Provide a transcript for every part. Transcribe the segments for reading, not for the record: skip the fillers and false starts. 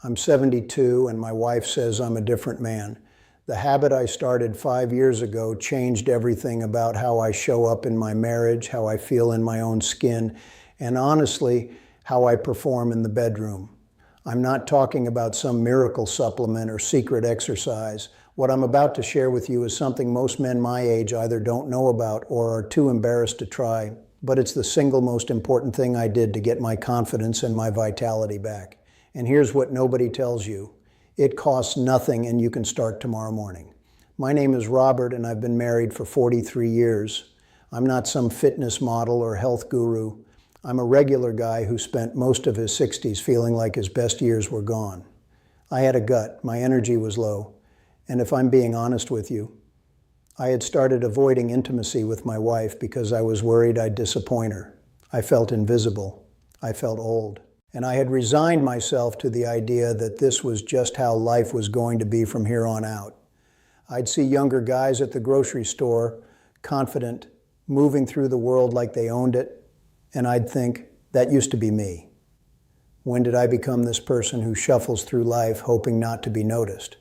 I'm 72 and my wife says I'm a different man. The habit I started 5 years ago changed everything about how I show up in my marriage, how I feel in my own skin, and honestly, how I perform in the bedroom. I'm not talking about some miracle supplement or secret exercise. What I'm about to share with you is something most men my age either don't know about or are too embarrassed to try, but it's the single most important thing I did to get my confidence and my vitality back. And here's what nobody tells you. It costs nothing and you can start tomorrow morning. My name is Robert and I've been married for 43 years. I'm not some fitness model or health guru. I'm a regular guy who spent most of his 60s feeling like his best years were gone. I had a gut, my energy was low, and if I'm being honest with you, I had started avoiding intimacy with my wife because I was worried I'd disappoint her. I felt invisible. I felt old. And I had resigned myself to the idea that this was just how life was going to be from here on out. I'd see younger guys at the grocery store, confident, moving through the world like they owned it, and I'd think, that used to be me. When did I become this person who shuffles through life hoping not to be noticed?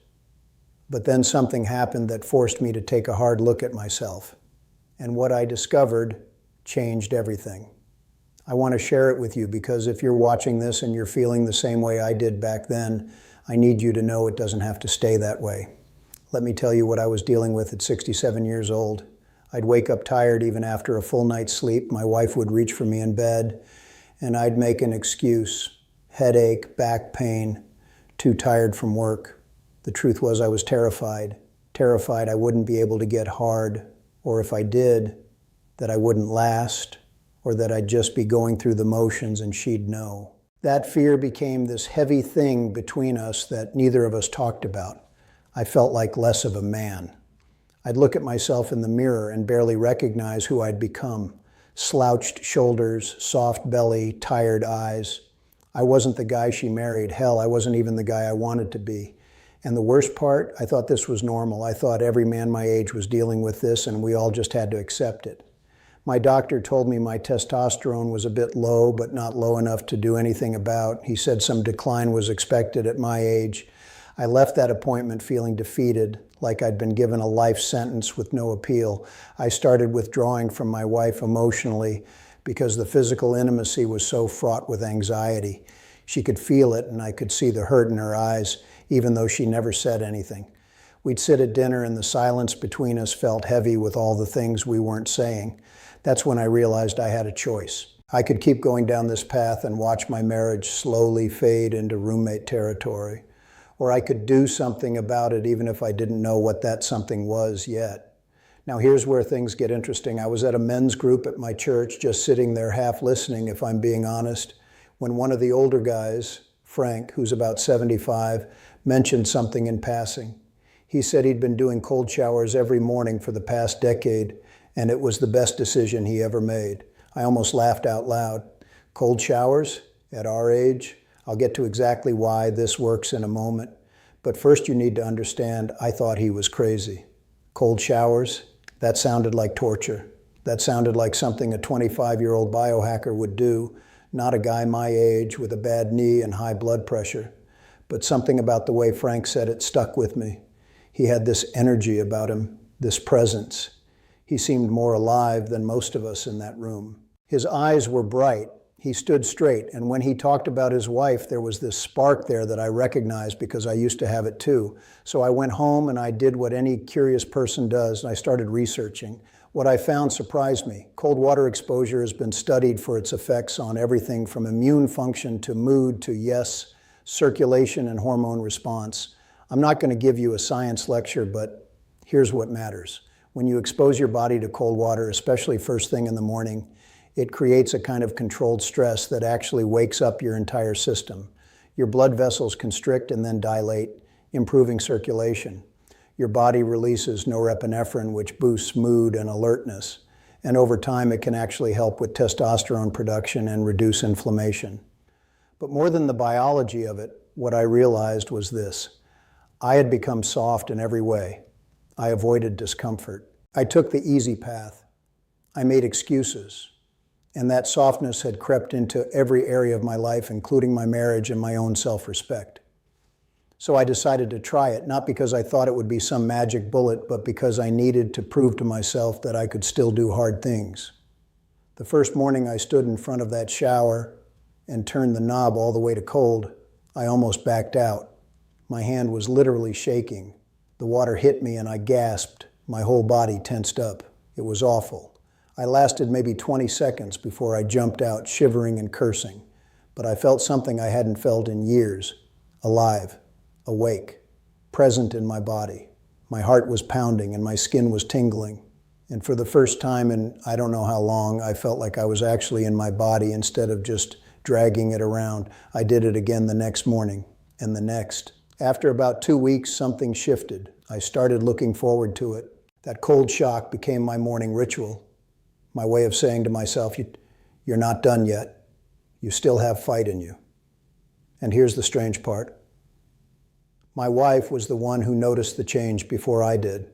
But then something happened that forced me to take a hard look at myself. And what I discovered changed everything. I want to share it with you because if you're watching this and you're feeling the same way I did back then, I need you to know it doesn't have to stay that way. Let me tell you what I was dealing with at 67 years old. I'd wake up tired even after a full night's sleep. My wife would reach for me in bed, and I'd make an excuse. Headache, back pain, too tired from work. The truth was I was terrified. Terrified I wouldn't be able to get hard, or if I did, that I wouldn't last, or that I'd just be going through the motions and she'd know. That fear became this heavy thing between us that neither of us talked about. I felt like less of a man. I'd look at myself in the mirror and barely recognize who I'd become. Slouched shoulders, soft belly, tired eyes. I wasn't the guy she married. Hell, I wasn't even the guy I wanted to be. And the worst part, I thought this was normal. I thought every man my age was dealing with this and we all just had to accept it. My doctor told me my testosterone was a bit low, but not low enough to do anything about. He said some decline was expected at my age. I left that appointment feeling defeated, like I'd been given a life sentence with no appeal. I started withdrawing from my wife emotionally because the physical intimacy was so fraught with anxiety. She could feel it and I could see the hurt in her eyes, even though she never said anything. We'd sit at dinner and the silence between us felt heavy with all the things we weren't saying. That's when I realized I had a choice. I could keep going down this path and watch my marriage slowly fade into roommate territory. Or I could do something about it even if I didn't know what that something was yet. Now here's where things get interesting. I was at a men's group at my church, just sitting there half listening, if I'm being honest, when one of the older guys, Frank, who's about 75, mentioned something in passing. He said he'd been doing cold showers every morning for the past decade, and it was the best decision he ever made. I almost laughed out loud. Cold showers at our age? I'll get to exactly why this works in a moment. But first you need to understand, I thought he was crazy. Cold showers? That sounded like torture. That sounded like something a 25-year-old biohacker would do, not a guy my age with a bad knee and high blood pressure. But something about the way Frank said it stuck with me. He had this energy about him, this presence. He seemed more alive than most of us in that room. His eyes were bright. He stood straight, and when he talked about his wife, there was this spark there that I recognized because I used to have it too. So I went home and I did what any curious person does, and I started researching. What I found surprised me. Cold water exposure has been studied for its effects on everything from immune function to mood to, yes, circulation and hormone response. I'm not going to give you a science lecture, but here's what matters. When you expose your body to cold water, especially first thing in the morning, it creates a kind of controlled stress that actually wakes up your entire system. Your blood vessels constrict and then dilate, improving circulation. Your body releases norepinephrine, which boosts mood and alertness. And over time, it can actually help with testosterone production and reduce inflammation. But more than the biology of it, what I realized was this. I had become soft in every way. I avoided discomfort. I took the easy path. I made excuses. And that softness had crept into every area of my life, including my marriage and my own self-respect. So I decided to try it, not because I thought it would be some magic bullet, but because I needed to prove to myself that I could still do hard things. The first morning I stood in front of that shower and turned the knob all the way to cold, I almost backed out. My hand was literally shaking. The water hit me and I gasped. My whole body tensed up. It was awful. I lasted maybe 20 seconds before I jumped out, shivering and cursing. But I felt something I hadn't felt in years. Alive, awake, present in my body. My heart was pounding and my skin was tingling. And for the first time in I don't know how long, I felt like I was actually in my body instead of just dragging it around. I did it again the next morning and the next. After about 2 weeks, something shifted. I started looking forward to it. That cold shock became my morning ritual, my way of saying to myself, you're not done yet. You still have fight in you. And here's the strange part. My wife was the one who noticed the change before I did.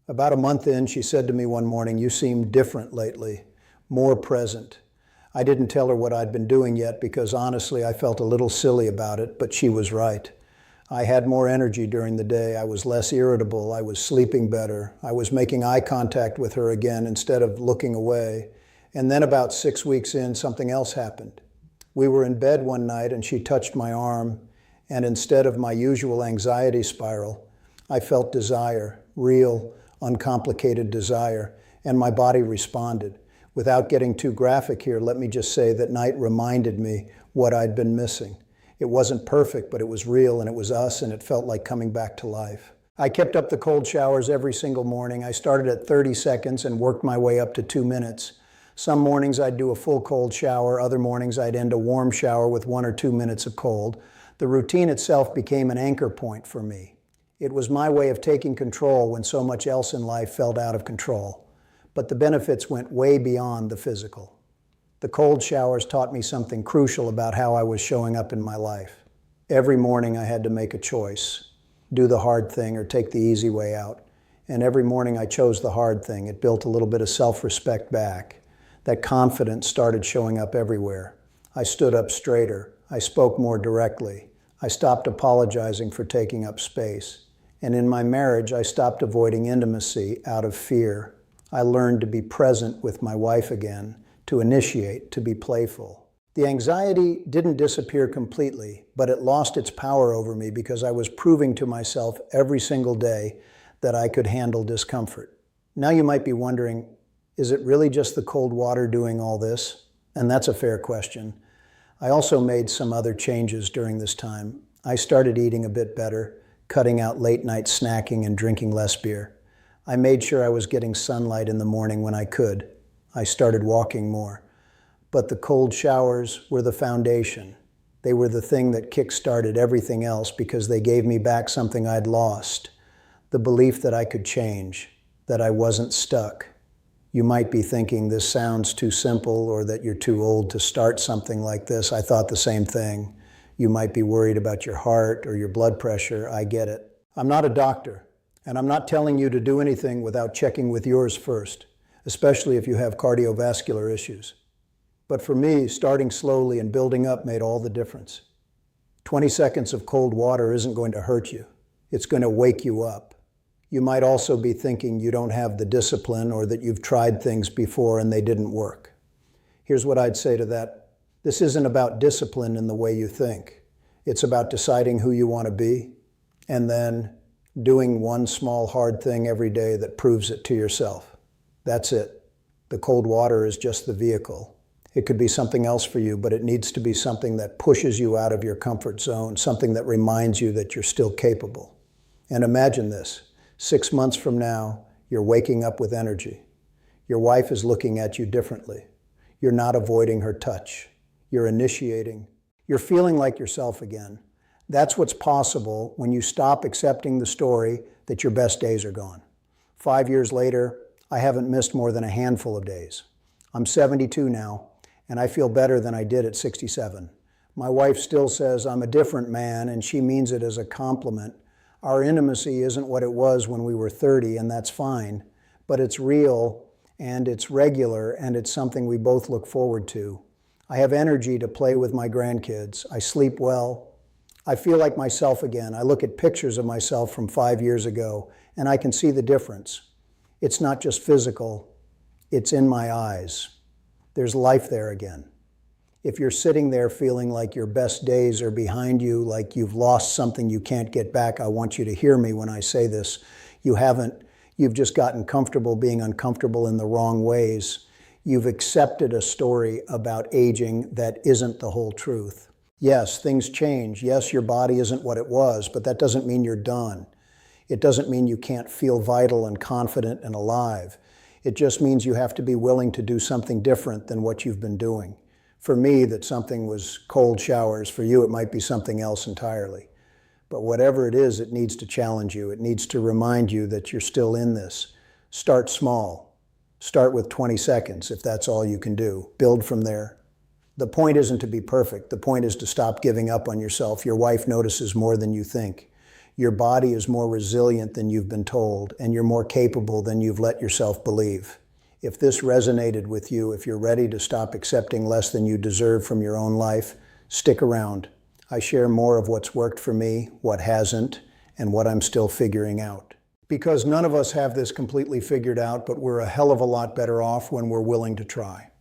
About a month in, she said to me one morning, "You seem different lately, more present." I didn't tell her what I'd been doing yet because honestly, I felt a little silly about it, but she was right. I had more energy during the day. I was less irritable. I was sleeping better. I was making eye contact with her again instead of looking away. And then about 6 weeks in, something else happened. We were in bed one night and she touched my arm, and instead of my usual anxiety spiral, I felt desire, real, uncomplicated desire, and my body responded. Without getting too graphic here, let me just say that night reminded me what I'd been missing. It wasn't perfect, but it was real, and it was us, and it felt like coming back to life. I kept up the cold showers every single morning. I started at 30 seconds and worked my way up to 2 minutes. Some mornings I'd do a full cold shower. Other mornings I'd end a warm shower with 1 or 2 minutes of cold. The routine itself became an anchor point for me. It was my way of taking control when so much else in life felt out of control. But the benefits went way beyond the physical. The cold showers taught me something crucial about how I was showing up in my life. Every morning I had to make a choice, do the hard thing or take the easy way out. And every morning I chose the hard thing. It built a little bit of self-respect back. That confidence started showing up everywhere. I stood up straighter. I spoke more directly. I stopped apologizing for taking up space. And in my marriage, I stopped avoiding intimacy out of fear. I learned to be present with my wife again, to initiate, to be playful. The anxiety didn't disappear completely, but it lost its power over me because I was proving to myself every single day that I could handle discomfort. Now you might be wondering, is it really just the cold water doing all this? And that's a fair question. I also made some other changes during this time. I started eating a bit better, cutting out late night snacking and drinking less beer. I made sure I was getting sunlight in the morning when I could. I started walking more. But the cold showers were the foundation. They were the thing that kick-started everything else because they gave me back something I'd lost. The belief that I could change, that I wasn't stuck. You might be thinking this sounds too simple or that you're too old to start something like this. I thought the same thing. You might be worried about your heart or your blood pressure. I get it. I'm not a doctor, and I'm not telling you to do anything without checking with yours first, especially if you have cardiovascular issues. But for me, starting slowly and building up made all the difference. 20 seconds of cold water isn't going to hurt you. It's going to wake you up. You might also be thinking you don't have the discipline or that you've tried things before and they didn't work. Here's what I'd say to that. This isn't about discipline in the way you think. It's about deciding who you want to be and then doing one small hard thing every day that proves it to yourself. That's it. The cold water is just the vehicle. It could be something else for you, but it needs to be something that pushes you out of your comfort zone, something that reminds you that you're still capable. And imagine this. 6 months from now, you're waking up with energy. Your wife is looking at you differently. You're not avoiding her touch. You're initiating. You're feeling like yourself again. That's what's possible when you stop accepting the story that your best days are gone. 5 years later, I haven't missed more than a handful of days. I'm 72 now, and I feel better than I did at 67. My wife still says I'm a different man, and she means it as a compliment. Our intimacy isn't what it was when we were 30, and that's fine, but it's real, and it's regular, and it's something we both look forward to. I have energy to play with my grandkids. I sleep well. I feel like myself again. I look at pictures of myself from 5 years ago, and I can see the difference. It's not just physical, it's in my eyes. There's life there again. If you're sitting there feeling like your best days are behind you, like you've lost something you can't get back, I want you to hear me when I say this. You haven't. You've just gotten comfortable being uncomfortable in the wrong ways. You've accepted a story about aging that isn't the whole truth. Yes, things change. Yes, your body isn't what it was, but that doesn't mean you're done. It doesn't mean you can't feel vital and confident and alive. It just means you have to be willing to do something different than what you've been doing. For me, that something was cold showers. For you, it might be something else entirely. But whatever it is, it needs to challenge you. It needs to remind you that you're still in this. Start small. Start with 20 seconds, if that's all you can do. Build from there. The point isn't to be perfect. The point is to stop giving up on yourself. Your wife notices more than you think. Your body is more resilient than you've been told, and you're more capable than you've let yourself believe. If this resonated with you, if you're ready to stop accepting less than you deserve from your own life, stick around. I share more of what's worked for me, what hasn't, and what I'm still figuring out. Because none of us have this completely figured out, but we're a hell of a lot better off when we're willing to try.